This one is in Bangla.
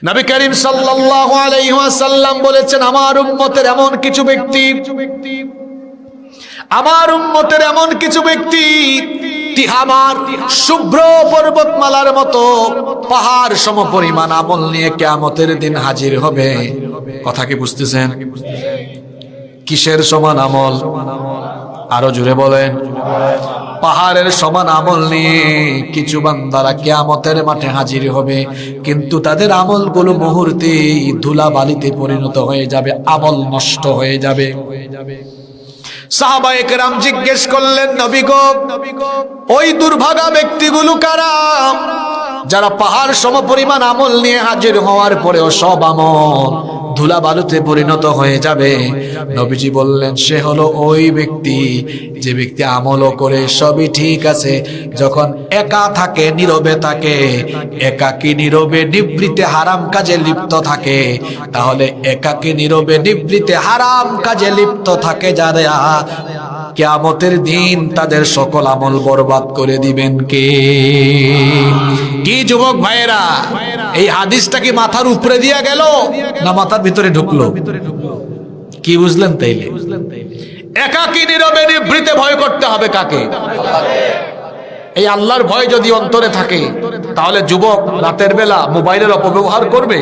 নবী করিম সাল্লাল্লাহু আলাইহি ওয়াসাল্লাম বলেছেন, আমার উম্মতের এমন কিছু ব্যক্তি তিহামার শুভ্র পর্বতমালার মতো পাহাড় সমপরিমাণ আমল নিয়ে কিয়ামতের দিন হাজির হবে। কথা কি বুঝতেছেন? কিসের সমান আমল? আরো জোরে বলেন। পাহাড়ের সমান আমল নিয়ে কিছু বান্দারা কিয়ামতের মাঠে হাজির হবে, কিন্তু তাদের আমলগুলো মুহূর্তেই ধুলাবালিতে পরিণত হয়ে যাবে, আমল নষ্ট হয়ে যাবে। সাহাবায়ে কেরাম জিজ্ঞেস করলেন, নবী গো, ওই দুর্ভাগা ব্যক্তিগুলো কারা যারা পাহাড় সমপরিমাণ আমল নিয়ে হাজির হওয়ার পরেও সব আমল ধুলা বালুতে পরিণত হয়ে যাবে? নবীজি বললেন, সে হলো ওই ব্যক্তি যে ব্যক্তি আমলও করে সবই ঠিক আছে, যখন একা থাকে, নীরবে থাকে, একাকী নীরবে নিবৃতে হারাম কাজে লিপ্ত থাকে। তাহলে একাকী নীরবে নিবৃতে হারাম কাজে লিপ্ত থাকে যারা, কিয়ামতের দিন তাদের সকল আমল বরবাদ করে দিবেন কে? কি যুবক ভাইয়েরা, এই হাদিসটা কি মাথার উপরে দিয়া গেল না মাথার ভিতরে ঢুকলো? কি বুঝলেন তাইলে? একাকী নীরবে নিবৃতে ভয় করতে হবে কাকে? এই আল্লাহর ভয় যদি অন্তরে থাকে, তাহলে যুবক রাতের বেলা মোবাইলের অপব্যবহার করবে?